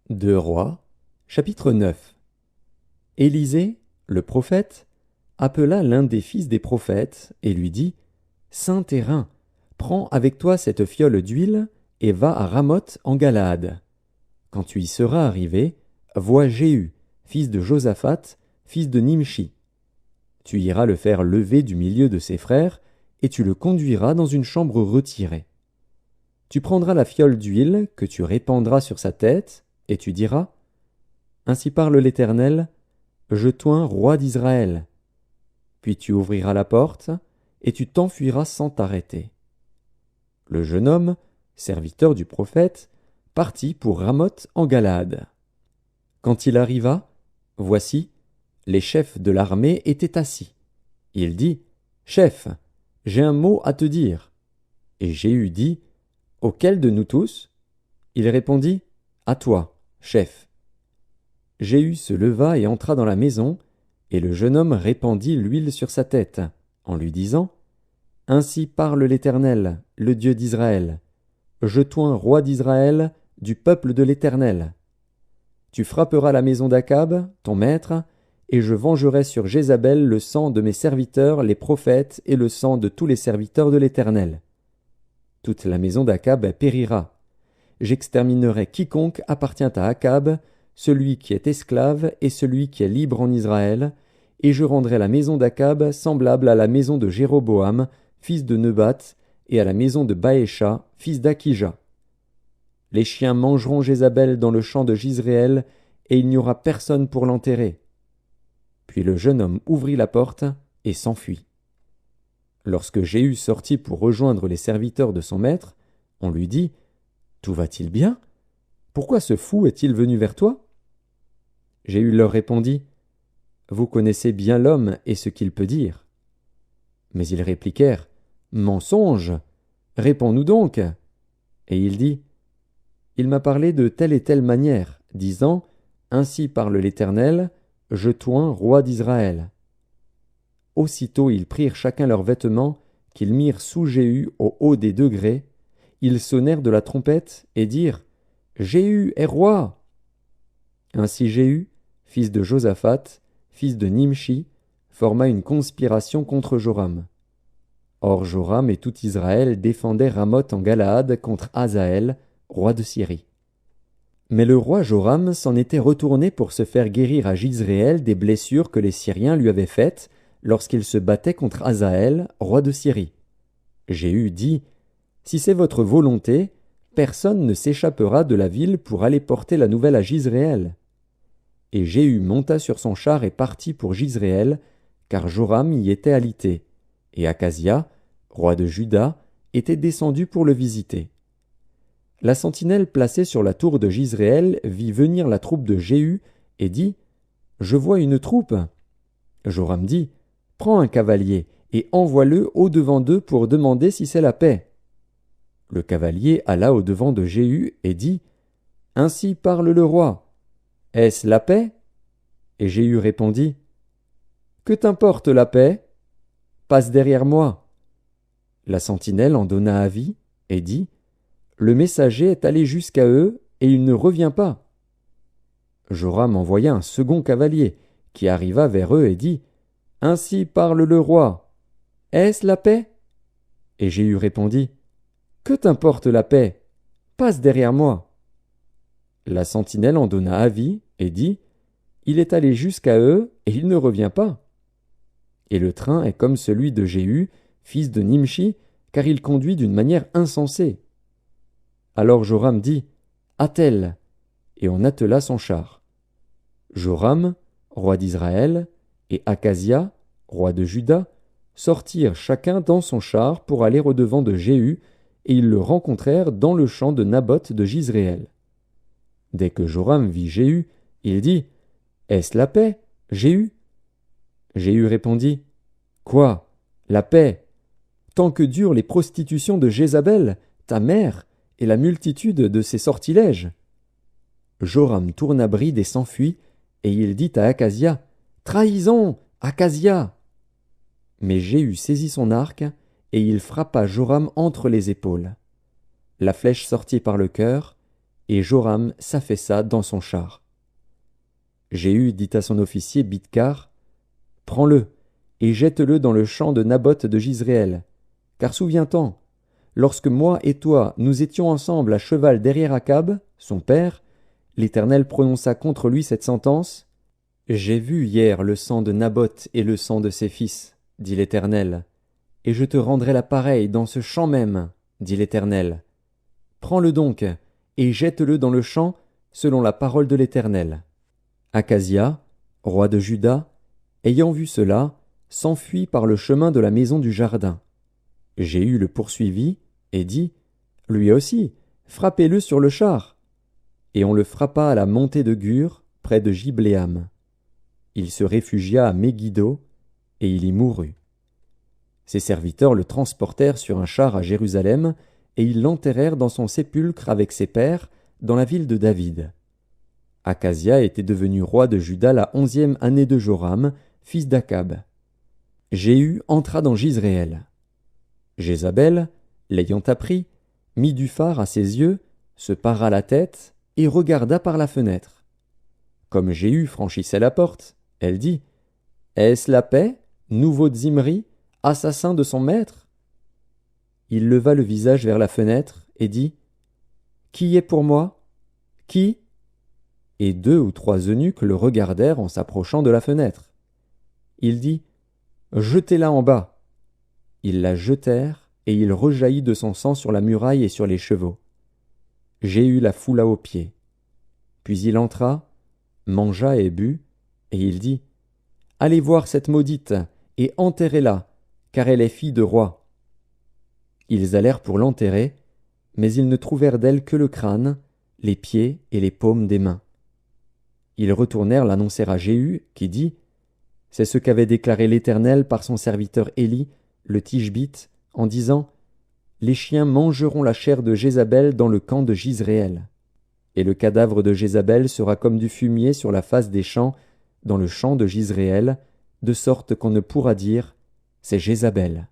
Deux Rois, chapitre 9. Élisée, le prophète, appela l'un des fils des prophètes et lui dit: Saint Terrain, prends avec toi cette fiole d'huile et va à Ramoth en Galaad. Quand tu y seras arrivé, vois Jéhu, fils de Josaphat, fils de Nimshi. Tu iras le faire lever du milieu de ses frères et tu le conduiras dans une chambre retirée. Tu prendras la fiole d'huile que tu répandras sur sa tête et tu diras: Ainsi parle l'Éternel, je t'oins roi d'Israël. Puis tu ouvriras la porte, et tu t'enfuiras sans t'arrêter. Le jeune homme, serviteur du prophète, partit pour Ramoth en Galaad. Quand il arriva, voici, les chefs de l'armée étaient assis. Il dit: Chef, j'ai un mot à te dire. Et Jéhu dit: Auquel de nous tous? Il répondit: À toi, chef. Jéhu se leva et entra dans la maison, et le jeune homme répandit l'huile sur sa tête, en lui disant: Ainsi parle l'Éternel, le Dieu d'Israël. Je t'oins roi d'Israël, du peuple de l'Éternel. Tu frapperas la maison d'Akab, ton maître, et je vengerai sur Jézabel le sang de mes serviteurs, les prophètes, et le sang de tous les serviteurs de l'Éternel. Toute la maison d'Akab périra. J'exterminerai quiconque appartient à Akab, celui qui est esclave et celui qui est libre en Israël, et je rendrai la maison d'Akab semblable à la maison de Jéroboam, fils de Nebat, et à la maison de Baécha, fils d'Akija. Les chiens mangeront Jézabel dans le champ de Jizréel, et il n'y aura personne pour l'enterrer. Puis le jeune homme ouvrit la porte et s'enfuit. Lorsque Jéhu sortit pour rejoindre les serviteurs de son maître, on lui dit: Tout va-t-il bien? Pourquoi ce fou est-il venu vers toi? Jéhu leur répondit: Vous connaissez bien l'homme et ce qu'il peut dire. Mais ils répliquèrent: Mensonge! Réponds-nous donc. Et il dit: Il m'a parlé de telle et telle manière, disant: Ainsi parle l'Éternel, je t'oins roi d'Israël. Aussitôt ils prirent chacun leurs vêtements, qu'ils mirent sous Jéhu au haut des degrés, ils sonnèrent de la trompette et dirent: Jéhu est roi! Ainsi Jéhu, fils de Josaphat, fils de Nimshi, forma une conspiration contre Joram. Or Joram et tout Israël défendaient Ramoth en Galaad contre Hazaël, roi de Syrie. Mais le roi Joram s'en était retourné pour se faire guérir à Jizréel des blessures que les Syriens lui avaient faites lorsqu'il se battait contre Hazaël, roi de Syrie. Jéhu dit: Si c'est votre volonté, personne ne s'échappera de la ville pour aller porter la nouvelle à Jizréel. Et Jéhu monta sur son char et partit pour Jizréel, car Joram y était alité, et Akazia, roi de Juda, était descendu pour le visiter. La sentinelle placée sur la tour de Jizréel vit venir la troupe de Jéhu et dit: Je vois une troupe. Joram dit: Prends un cavalier et envoie-le au-devant d'eux pour demander si c'est la paix. Le cavalier alla au-devant de Jéhu et dit: Ainsi parle le roi. Est-ce la paix? Et Jéhu répondit: Que t'importe la paix? Passe derrière moi. La sentinelle en donna avis et dit: Le messager est allé jusqu'à eux et il ne revient pas. Joram envoya un second cavalier qui arriva vers eux et dit: Ainsi parle le roi. Est-ce la paix? Et Jéhu répondit: Que t'importe la paix? Passe derrière moi. La sentinelle en donna avis et dit: Il est allé jusqu'à eux et il ne revient pas. Et le train est comme celui de Jéhu, fils de Nimshi, car il conduit d'une manière insensée. Alors Joram dit: Attelle, et on attela son char. Joram, roi d'Israël, et Akazia, roi de Juda, sortirent chacun dans son char pour aller au-devant de Jéhu, et ils le rencontrèrent dans le champ de Naboth de Jizréel. Dès que Joram vit Jéhu, il dit: Est-ce la paix, Jéhu? Jéhu répondit: Quoi, la paix? Tant que durent les prostitutions de Jézabel, ta mère, et la multitude de ses sortilèges. Joram tourna bride et s'enfuit, et il dit à Akazia: Trahison, Akazia! Mais Jéhu saisit son arc, et il frappa Joram entre les épaules. La flèche sortit par le cœur, et Joram s'affaissa dans son char. Jéhu dit à son officier Bidkar, « Prends-le, et jette-le dans le champ de Naboth de Jizréel. Car souviens-t'en, lorsque moi et toi nous étions ensemble à cheval derrière Akab, son père, l'Éternel prononça contre lui cette sentence. J'ai vu hier le sang de Naboth et le sang de ses fils, dit l'Éternel, et je te rendrai la pareille dans ce champ même, dit l'Éternel. Prends-le donc, et jette-le dans le champ, selon la parole de l'Éternel. Akazia, roi de Juda, ayant vu cela, s'enfuit par le chemin de la maison du jardin. Jéhu le poursuivit et dit, « Lui aussi, frappez-le sur le char. » Et on le frappa à la montée de Gur, près de Gibléam. Il se réfugia à Megiddo, et il y mourut. Ses serviteurs le transportèrent sur un char à Jérusalem, et ils l'enterrèrent dans son sépulcre avec ses pères, dans la ville de David. Akazia était devenu roi de Juda la 11e année de Joram, fils d'Akab. Jéhu entra dans Jizréel. Jézabel, l'ayant appris, mit du fard à ses yeux, se para la tête et regarda par la fenêtre. Comme Jéhu franchissait la porte, elle dit, « Est-ce la paix, nouveau Zimri, assassin de son maître ?» Il leva le visage vers la fenêtre et dit, « Qui est pour moi? Qui ?» Et 2 ou 3 eunuques le regardèrent en s'approchant de la fenêtre. Il dit, « Jetez-la en bas. » Ils la jetèrent, et il rejaillit de son sang sur la muraille et sur les chevaux. Jéhu la foula aux pieds. Puis il entra, mangea et but, et il dit, « Allez voir cette maudite, et enterrez-la, car elle est fille de roi. » Ils allèrent pour l'enterrer, mais ils ne trouvèrent d'elle que le crâne, les pieds et les paumes des mains. Ils retournèrent l'annoncer à Jéhu, qui dit, « C'est ce qu'avait déclaré l'Éternel par son serviteur Élie, le Tishbite, en disant, « Les chiens mangeront la chair de Jézabel dans le camp de Jizréel. Et le cadavre de Jézabel sera comme du fumier sur la face des champs, dans le champ de Jizréel, de sorte qu'on ne pourra dire, c'est Jézabel. »